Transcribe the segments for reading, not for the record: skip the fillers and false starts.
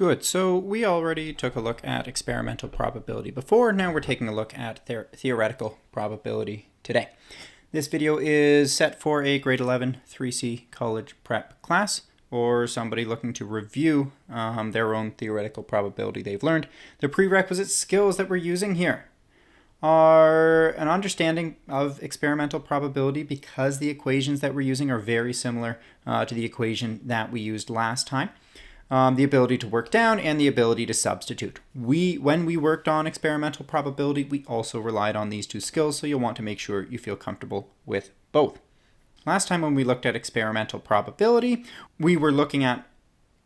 Good, so we already took a look at experimental probability before. Now we're taking a look at theoretical probability today. This video is set for a grade 11 3C college prep class or somebody looking to review their own theoretical probability they've learned. The prerequisite skills that we're using here are an understanding of experimental probability because the equations that we're using are very similar to the equation that we used last time. The ability to work down and the ability to substitute. When we worked on experimental probability, we also relied on these two skills, so you'll want to make sure you feel comfortable with both. Last time when we looked at experimental probability, we were looking at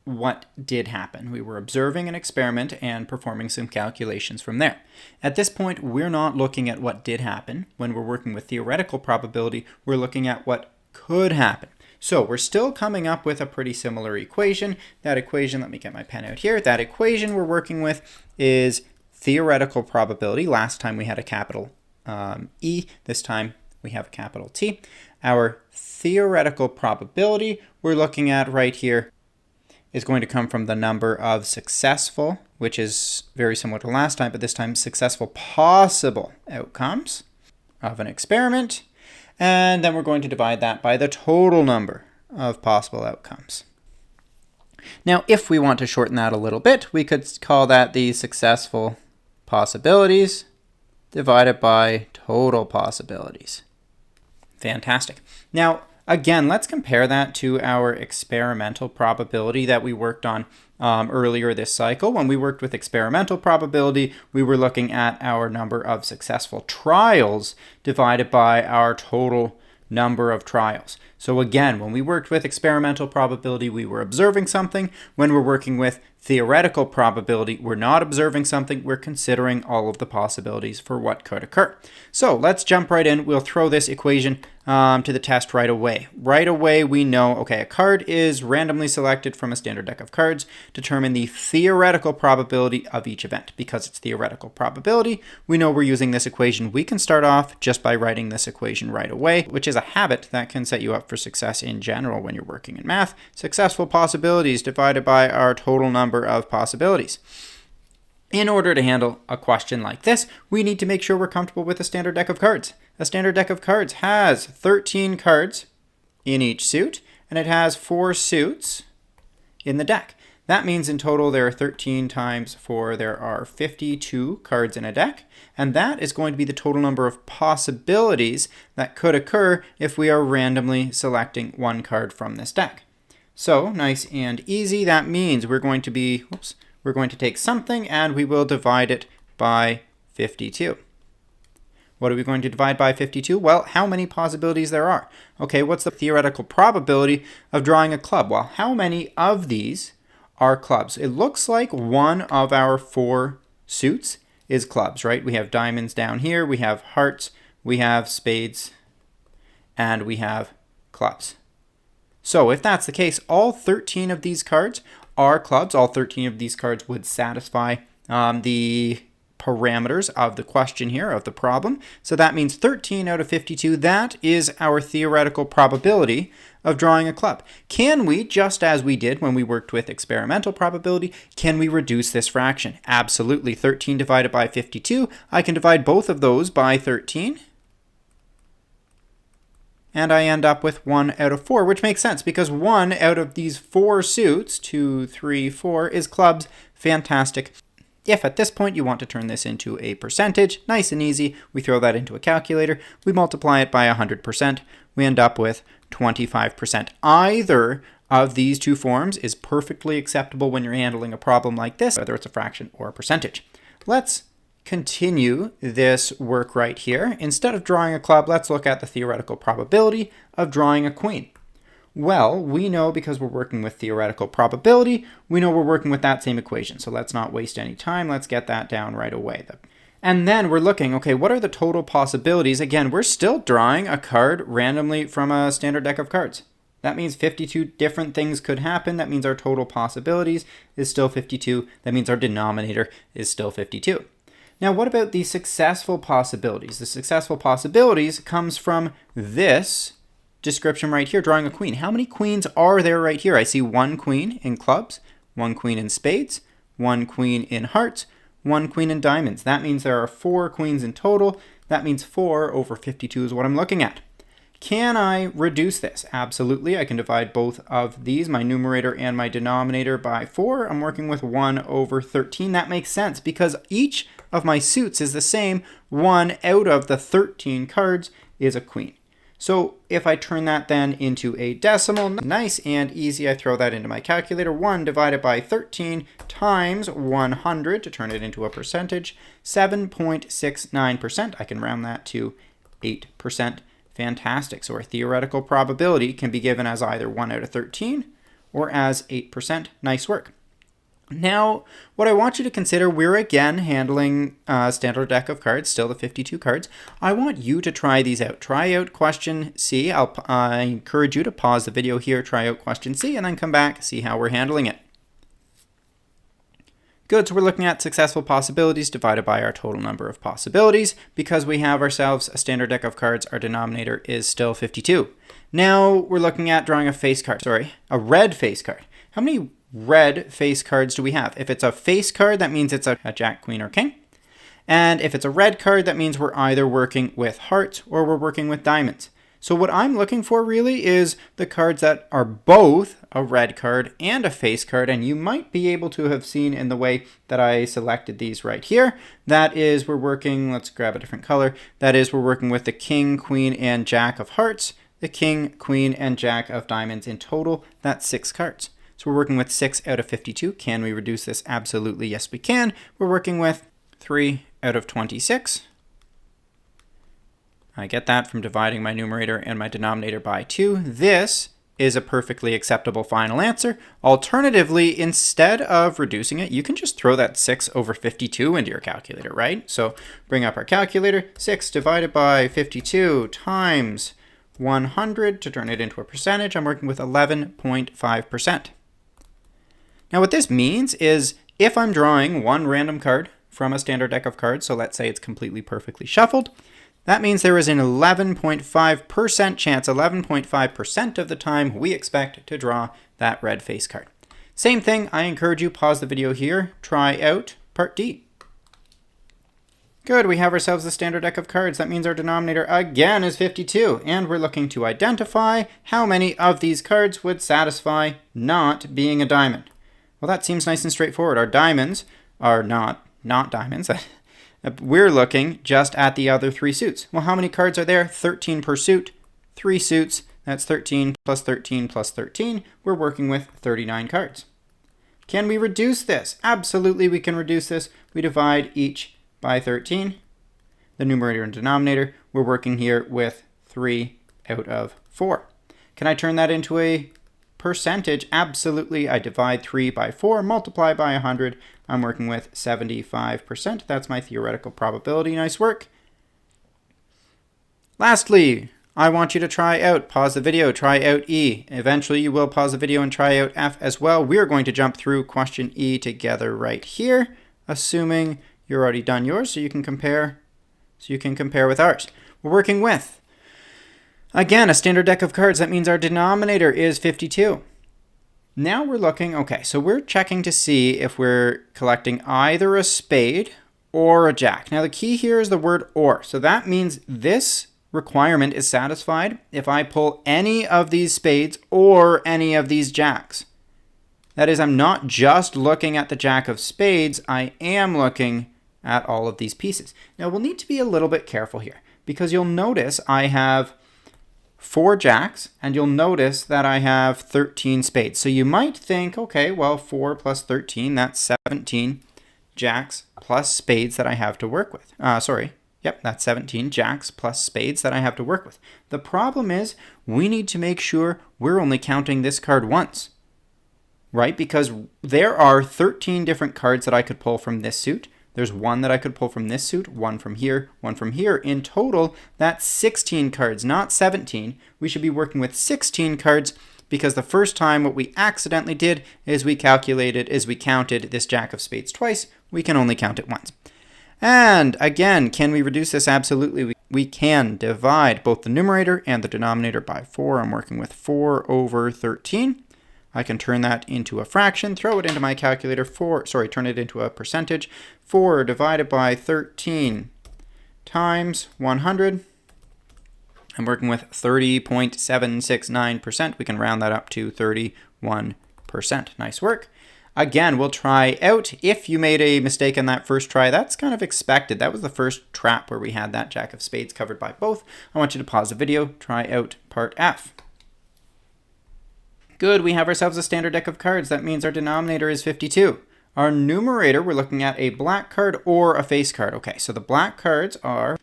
what did happen. We were observing an experiment and performing some calculations from there. At this point, we're not looking at what did happen. When we're working with theoretical probability, we're looking at what could happen. So we're still coming up with a pretty similar equation. That equation, let me get my pen out here. That equation we're working with is theoretical probability. Last time we had a capital E. This time we have a capital T. Our theoretical probability we're looking at right here is going to come from the number of successful, which is very similar to last time, but this time successful possible outcomes of an experiment. And then we're going to divide that by the total number of possible outcomes. Now, if we want to shorten that a little bit, we could call that the successful possibilities divided by total possibilities. Fantastic. Now, again, let's compare that to our experimental probability that we worked on earlier this cycle. When we worked with experimental probability, we were looking at our number of successful trials divided by our total number of trials. So again, when we worked with experimental probability, we were observing something. When we're working with theoretical probability, we're not observing something. We're considering all of the possibilities for what could occur. So let's jump right in. We'll throw this equation to the test right away. Right away, we know, okay, a card is randomly selected from a standard deck of cards. Determine the theoretical probability of each event. Because it's theoretical probability, we know we're using this equation. We can start off just by writing this equation right away, which is a habit that can set you up for success in general when you're working in math. Successful possibilities divided by our total number of possibilities. In order to handle a question like this, we need to make sure we're comfortable with a standard deck of cards. A standard deck of cards has 13 cards in each suit, and it has 4 suits in the deck. That means in total there are 13 times 4, there are 52 cards in a deck, and that is going to be the total number of possibilities that could occur if we are randomly selecting one card from this deck. So nice and easy. That means we're going to take something and we will divide it by 52. What are we going to divide by 52? Well, how many possibilities there are. Okay, what's the theoretical probability of drawing a club? Well, how many of these are clubs? It looks like one of our 4 suits is clubs, right? We have diamonds down here, we have hearts, we have spades, and we have clubs. So if that's the case, all 13 of these cards are clubs. All 13 of these cards would satisfy the parameters of the question here, of the problem. So that means 13 out of 52, that is our theoretical probability of drawing a club. Can we, just as we did when we worked with experimental probability, can we reduce this fraction? Absolutely. 13 divided by 52, I can divide both of those by 13. And I end up with 1 out of 4, which makes sense because 1 out of these 4 suits, 2, 3, 4, is clubs. Fantastic. If at this point you want to turn this into a percentage, nice and easy, we throw that into a calculator, we multiply it by 100%, we end up with 25%. Either of these two forms is perfectly acceptable when you're handling a problem like this, whether it's a fraction or a percentage. Let's continue this work right here. Instead of drawing a club, let's look at the theoretical probability of drawing a queen. Well, we know because we're working with theoretical probability, we know we're working with that same equation. So let's not waste any time. Let's get that down right away. And then we're looking, okay, what are the total possibilities? Again, we're still drawing a card randomly from a standard deck of cards. That means 52 different things could happen. That means our total possibilities is still 52. That means our denominator is still 52. Now, what about the successful possibilities? The successful possibilities comes from this description right here, drawing a queen. How many queens are there right here? I see 1 queen in clubs, 1 queen in spades, 1 queen in hearts, 1 queen in diamonds. That means there are 4 queens in total. That means 4 over 52 is what I'm looking at. Can I reduce this? Absolutely. I can divide both of these, my numerator and my denominator, by 4. I'm working with 1 over 13. That makes sense because each of my suits is the same. 1 out of the 13 cards is a queen. So if I turn that then into a decimal, nice and easy, I throw that into my calculator. 1 divided by 13 times 100 to turn it into a percentage, 7.69%. I can round that to 8%. Fantastic. So our theoretical probability can be given as either 1 out of 13 or as 8%. Nice work. Now, what I want you to consider, we're again handling a standard deck of cards, still the 52 cards. I want you to try these out. Try out question C. I encourage you to pause the video here, try out question C, and then come back, see how we're handling it. Good, so we're looking at successful possibilities divided by our total number of possibilities. Because we have ourselves a standard deck of cards, our denominator is still 52. Now we're looking at drawing a face card, a red face card. How many red face cards do we have? If it's a face card, that means it's a jack, queen, or king. And if it's a red card, that means we're either working with hearts or we're working with diamonds. So what I'm looking for really is the cards that are both a red card and a face card, and you might be able to have seen in the way that I selected these right here. That is, we're working, let's grab a different color. That is, we're working with the king, queen, and jack of hearts, the king, queen, and jack of diamonds. In total, that's 6 cards. So we're working with 6 out of 52. Can we reduce this? Absolutely, yes we can. We're working with 3 out of 26. I get that from dividing my numerator and my denominator by 2. This is a perfectly acceptable final answer. Alternatively, instead of reducing it, you can just throw that 6 over 52 into your calculator, right? So bring up our calculator. 6 divided by 52 times 100 to turn it into a percentage. I'm working with 11.5%. Now what this means is if I'm drawing one random card from a standard deck of cards, so let's say it's completely perfectly shuffled, that means there is an 11.5% chance, 11.5% of the time we expect to draw that red face card. Same thing, I encourage you, pause the video here, try out part D. Good, we have ourselves the standard deck of cards. That means our denominator again is 52, and we're looking to identify how many of these cards would satisfy not being a diamond. Well, that seems nice and straightforward. Our diamonds are not diamonds. We're looking just at the other 3 suits. Well, how many cards are there? 13 per suit, 3 suits. That's 13 plus 13 plus 13. We're working with 39 cards. Can we reduce this? Absolutely, we can reduce this. We divide each by 13. The numerator and denominator, we're working here with 3 out of 4. Can I turn that into a percentage? Absolutely. I divide 3 by 4, multiply by 100. I'm working with 75%. That's my theoretical probability. Nice work. Lastly, I want you to try out, pause the video, try out E. Eventually you will pause the video and try out F as well. We're going to jump through question E together right here, assuming you're already done yours so you can compare with ours. We're working with, again, a standard deck of cards. That means our denominator is 52. Now we're looking, okay, so we're checking to see if we're collecting either a spade or a jack. Now the key here is the word or. So that means this requirement is satisfied if I pull any of these spades or any of these jacks. That is, I'm not just looking at the jack of spades, I am looking at all of these pieces. Now we'll need to be a little bit careful here because you'll notice I have 4 jacks, and you'll notice that I have 13 spades. So you might think, okay, well, 4 plus 13, that's 17 jacks plus spades that I have to work with. That's 17 jacks plus spades that I have to work with. The problem is we need to make sure we're only counting this card once, right? Because there are 13 different cards that I could pull from this suit. There's 1 that I could pull from this suit, 1 from here, 1 from here. In total, that's 16 cards, not 17. We should be working with 16 cards because the first time what we accidentally did is we counted this jack of spades twice. We can only count it once. And again, can we reduce this? Absolutely. We can divide both the numerator and the denominator by 4. I'm working with 4 over 13. I can turn that into a fraction, throw it into my calculator, turn it into a percentage. 4 divided by 13 times 100. I'm working with 30.769%. We can round that up to 31%. Nice work. Again, we'll try out. If you made a mistake on that first try, that's kind of expected. That was the first trap where we had that jack of spades covered by both. I want you to pause the video, try out part F. Good, we have ourselves a standard deck of cards. That means our denominator is 52. Our numerator, we're looking at a black card or a face card. Okay, so the black cards are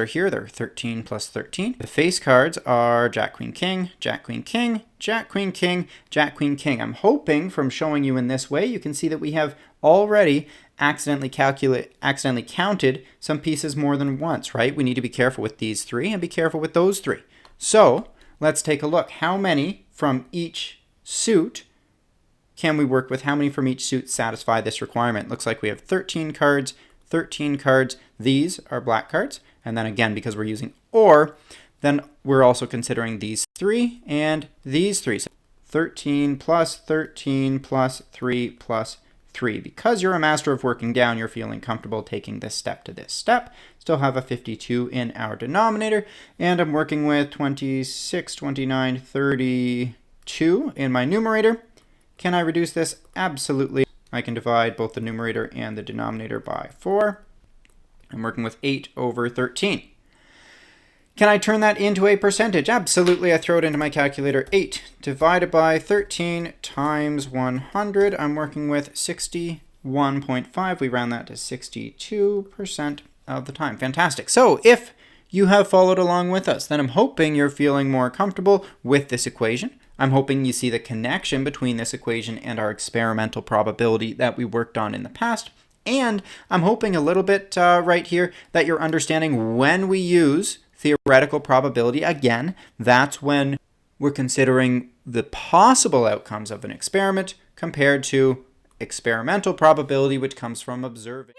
here. They're 13 plus 13. The face cards are Jack, Queen, King, Jack, Queen, King, Jack, Queen, King, Jack, Queen, King. I'm hoping from showing you in this way, you can see that we have already accidentally counted some pieces more than once, right? We need to be careful with these three and be careful with those three. So let's take a look. How many from each suit can we work with? How many from each suit satisfy this requirement? Looks like we have 13 cards, 13 cards. These are black cards. And then again, because we're using or, then we're also considering these three and these three. So 13 plus 13 plus 3 plus 3. Because you're a master of working down, you're feeling comfortable taking this step to this step. Still have a 52 in our denominator. And I'm working with 26, 29, 32 in my numerator. Can I reduce this? Absolutely. I can divide both the numerator and the denominator by 4. I'm working with 8 over 13. Can I turn that into a percentage? Absolutely. I throw it into my calculator. 8 divided by 13 times 100. I'm working with 61.5. We round that to 62% of the time. Fantastic. So if you have followed along with us, then I'm hoping you're feeling more comfortable with this equation. I'm hoping you see the connection between this equation and our experimental probability that we worked on in the past. And I'm hoping a little bit right here that you're understanding when we use theoretical probability. Again, that's when we're considering the possible outcomes of an experiment compared to experimental probability, which comes from observing.